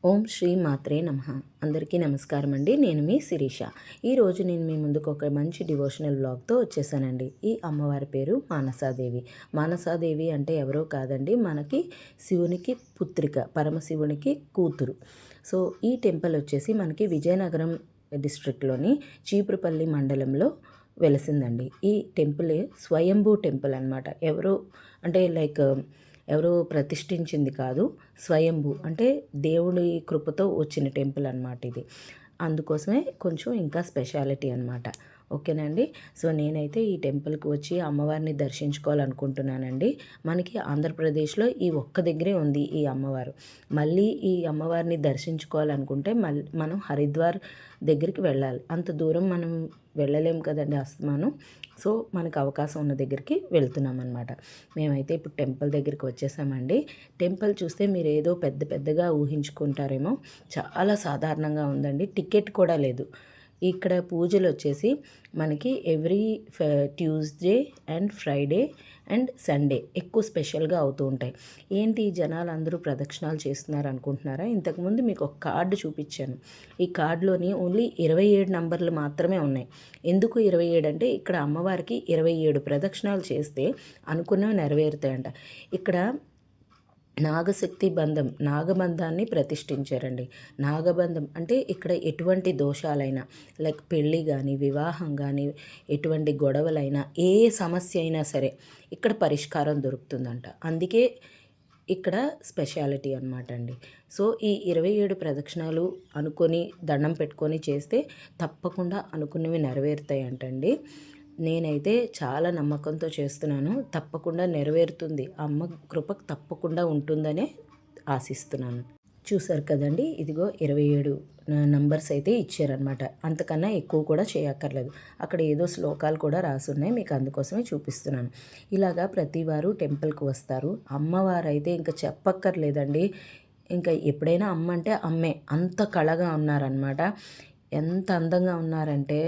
ఓం శ్రీ మాత్రే నమః. అందరికీ నమస్కారం అండి. నేను మీ శిరీష. ఈరోజు నేను మీ ముందుకు ఒక మంచి డివోషనల్ వ్లాగ్తో వచ్చేసానండి. ఈ అమ్మవారి పేరు మానసాదేవి. మానసాదేవి అంటే ఎవరో కాదండి, మనకి శివునికి పుత్రిక, పరమశివునికి కూతురు. సో ఈ టెంపుల్ వచ్చేసి మనకి విజయనగరం డిస్ట్రిక్ట్లోని చీపురుపల్లి మండలంలో వెలిసిందండి. ఈ టెంపుల్ స్వయంభూ టెంపుల్ అనమాట. ఎవరో ప్రతిష్ఠించింది కాదు, స్వయంభూ అంటే దేవుడి కృపతో వచ్చిన టెంపుల్ అనమాట ఇది. అందుకోసమే కొంచెం ఇంకా స్పెషాలిటీ అనమాట. ఓకేనండి. సో నేనైతే ఈ టెంపుల్కి వచ్చి అమ్మవారిని దర్శించుకోవాలనుకుంటున్నానండి. మనకి ఆంధ్రప్రదేశ్లో ఈ ఒక్క దగ్గరే ఉంది ఈ అమ్మవారు. మళ్ళీ ఈ అమ్మవారిని దర్శించుకోవాలనుకుంటే మనం హరిద్వార్ దగ్గరికి వెళ్ళాలి. అంత దూరం మనం వెళ్ళలేం కదండి అస్తమానం. సో మనకు అవకాశం ఉన్న దగ్గరికి వెళ్తున్నాం అనమాట. మేమైతే ఇప్పుడు టెంపుల్ దగ్గరికి వచ్చేసామండి. టెంపుల్ చూస్తే మీరు ఏదో పెద్ద పెద్దగా ఊహించుకుంటారేమో, చాలా సాధారణంగా ఉందండి. టికెట్ కూడా లేదు. ఇక్కడ పూజలు వచ్చేసి మనకి every Tuesday and Friday and Sunday ఎక్కువ స్పెషల్గా అవుతూ ఉంటాయి. ఏంటి జనాలు అందరూ ప్రదక్షిణాలు చేస్తున్నారు అనుకుంటున్నారా? ఇంతకుముందు మీకు ఒక కార్డు చూపించాను. ఈ కార్డులోని ఓన్లీ 27 నంబర్లు మాత్రమే ఉన్నాయి. ఎందుకు 27 అంటే ఇక్కడ అమ్మవారికి 27 ప్రదక్షిణాలు చేస్తే అనుకున్నవి నెరవేరుతాయంట. ఇక్కడ నాగబంధాన్ని ప్రతిష్ఠించారండి. నాగబంధం అంటే ఇక్కడ ఎటువంటి దోషాలైనా, లైక్ పెళ్ళి కానీ, వివాహం కానీ, ఎటువంటి గొడవలైనా, ఏ సమస్య అయినా సరే ఇక్కడ పరిష్కారం దొరుకుతుందంట. అందుకే ఇక్కడ స్పెషాలిటీ అనమాట అండి. సో ఈ 27 ప్రదక్షిణాలు అనుకొని దండం పెట్టుకొని చేస్తే తప్పకుండా అనుకున్నవి నెరవేరుతాయంటండి. నేనైతే చాలా నమ్మకంతో చేస్తున్నాను. తప్పకుండా నెరవేరుతుంది. అమ్మ కృప తప్పకుండా ఉంటుందనే ఆశిస్తున్నాను. చూసారు కదండి, ఇదిగో 27 నంబర్స్ అయితే ఇచ్చారనమాట. అంతకన్నా ఎక్కువ కూడా చేయక్కర్లేదు. అక్కడ ఏదో శ్లోకాలు కూడా రాసున్నాయి, మీకు అందుకోసమే చూపిస్తున్నాను. ఇలాగా ప్రతివారు టెంపుల్కి వస్తారు. అమ్మవారు అయితే ఇంకా చెప్పక్కర్లేదండి. ఇంకా ఎప్పుడైనా అమ్మ అంటే అమ్మే, అంత కళగా ఉన్నారనమాట. ఎంత అందంగా ఉన్నారంటే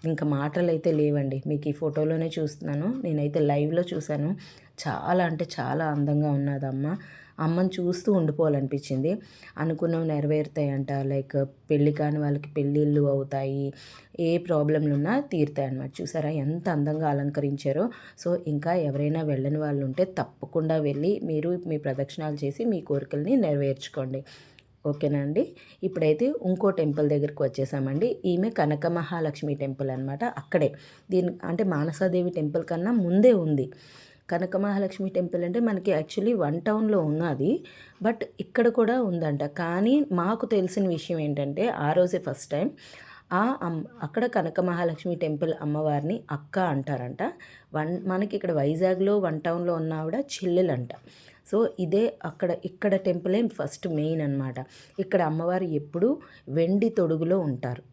ఇంకా మాటలు అయితే లేవండి. మీకు ఈ ఫోటోలోనే చూస్తున్నాను, నేనైతే లైవ్లో చూశాను. చాలా అంటే చాలా అందంగా ఉన్నది అమ్మ. అమ్మని చూస్తూ ఉండిపోవాలనిపించింది. అనుకున్నవి నెరవేరుతాయంట. లైక్ పెళ్ళి కాని వాళ్ళకి పెళ్ళిళ్ళు అవుతాయి, ఏ ప్రాబ్లంలు ఉన్నా తీరుతాయి అన్నమాట. చూసారా ఎంత అందంగా అలంకరించారో. సో ఇంకా ఎవరైనా వెళ్ళని వాళ్ళు ఉంటే తప్పకుండా వెళ్ళి మీరు మీ ప్రదక్షిణాలు చేసి మీ కోరికల్ని నెరవేర్చుకోండి. ఓకేనా అండి. ఇప్పుడైతే ఇంకో టెంపుల్ దగ్గరికి వచ్చేసామండి. ఈమె కనక మహాలక్ష్మి టెంపుల్ అనమాట. అక్కడే అంటే మానసాదేవి టెంపుల్ కన్నా ముందే ఉంది. కనక మహాలక్ష్మి టెంపుల్ అంటే మనకి యాక్చువల్లీ 1 టౌన్లో ఉన్నది, బట్ ఇక్కడ కూడా ఉందంట. కానీ మాకు తెలిసిన విషయం ఏంటంటే ఆ రోజే ఫస్ట్ టైం అక్కడ కనక మహాలక్ష్మి టెంపుల్ అమ్మవారిని అక్క అంటారంట. మనకి ఇక్కడ వైజాగ్లో 1 టౌన్లో ఉన్న ఆవిడ చెల్లెలంట. సో ఇక్కడ టెంపులే ఫస్ట్ మెయిన్ అనమాట. ఇక్కడ అమ్మవారు ఎప్పుడూ వెండి తొడుగులో ఉంటారు.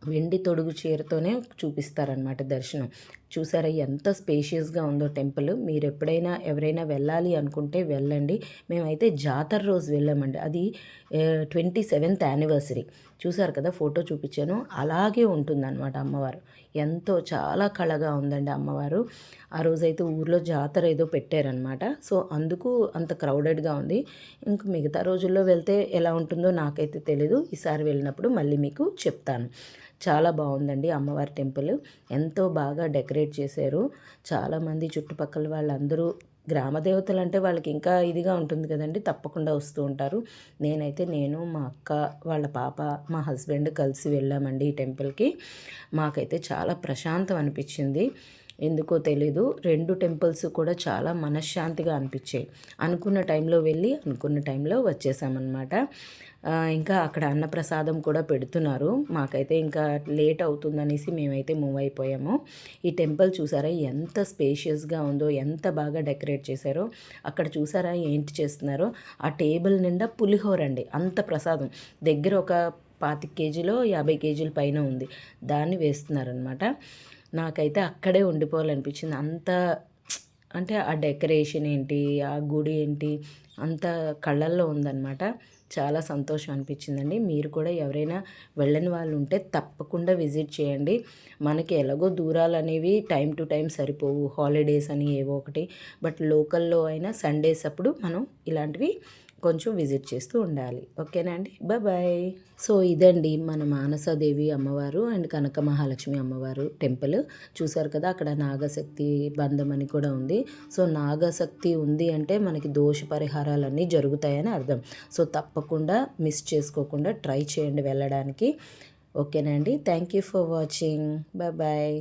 వెండి తొడుగు చీరతోనే చూపిస్తారనమాట దర్శనం. చూసారా ఎంత స్పేషియస్గా ఉందో టెంపుల్. మీరు ఎవరైనా వెళ్ళాలి అనుకుంటే వెళ్ళండి. మేమైతే జాతర రోజు వెళ్ళామండి. అది 27th యానివర్సరీ. చూసారు కదా, ఫోటో చూపించాను. అలాగే ఉంటుందన్నమాట అమ్మవారు. చాలా కళగా ఉందండి అమ్మవారు. ఆ రోజైతే ఊర్లో జాతర ఏదో పెట్టారనమాట. సో అందుకు అంత క్రౌడెడ్గా ఉంది. ఇంక మిగతా రోజుల్లో వెళ్తే ఎలా ఉంటుందో నాకైతే తెలీదు. ఈసారి వెళ్ళినప్పుడు మళ్ళీ మీకు చెప్తాను. చాలా బాగుందండి అమ్మవారి టెంపుల్. ఎంతో బాగా డెకరేట్ చేశారు. చాలామంది చుట్టుపక్కల వాళ్ళందరూ గ్రామ దేవతలు అంటే వాళ్ళకి ఇంకా ఇదిగా ఉంటుంది కదండి, తప్పకుండా వస్తూ ఉంటారు. నేను మా అక్క వాళ్ళ పాప మా హస్బెండ్ కలిసి వెళ్ళామండి ఈ టెంపుల్కి. మాకైతే చాలా ప్రశాంతం అనిపించింది. ఎందుకో తెలీదు, 2 టెంపుల్స్ కూడా చాలా మనశ్శాంతిగా అనిపించాయి. అనుకున్న టైంలో వెళ్ళి అనుకున్న టైంలో వచ్చేసామన్నమాట. ఇంకా అక్కడ అన్నప్రసాదం కూడా పెడుతున్నారు. మాకైతే ఇంకా లేట్ అవుతుందనేసి మేమైతే మూవ్ అయిపోయాము. ఈ టెంపుల్ చూసారా ఎంత స్పేషియస్గా ఉందో, ఎంత బాగా డెకరేట్ చేశారో. అక్కడ చూసారా ఏంటి చేస్తున్నారో, ఆ టేబుల్ నిండా పులిహోర అండి. అంత ప్రసాదం దగ్గర ఒక 25 కేజీలో 50 కేజీల పైన ఉంది. దాన్ని వేస్తున్నారనమాట. నాకైతే అక్కడే ఉండిపోవాలనిపించింది. అంటే ఆ డెకరేషన్ ఏంటి, ఆ గుడి ఏంటి, అంత కళ్ళల్లో ఉందన్నమాట. చాలా సంతోషం అనిపించిందండి. మీరు కూడా ఎవరైనా వెళ్ళని వాళ్ళు ఉంటే తప్పకుండా విజిట్ చేయండి. మనకి ఎలాగో దూరాలు అనేవి టైం టు టైం సరిపోవు, హాలిడేస్ అని ఏవో ఒకటి. బట్ లోకల్లో అయినా సండేస్ అప్పుడు మనం ఇలాంటివి కొంచెం విజిట్ చేస్తూ ఉండాలి. ఓకేనా అండి? బాయ్. సో ఇదండి మన మానసాదేవి అమ్మవారు అండ్ కనక మహాలక్ష్మి అమ్మవారు టెంపుల్. చూసారు కదా, అక్కడ నాగశక్తి బంధం అని కూడా ఉంది. సో నాగశక్తి ఉంది అంటే మనకి దోష పరిహారాలన్నీ జరుగుతాయని అర్థం. సో తప్పకుండా మిస్ చేసుకోకుండా ట్రై చేయండి వెళ్ళడానికి. ఓకేనా అండి? Thank you for watching. Bye.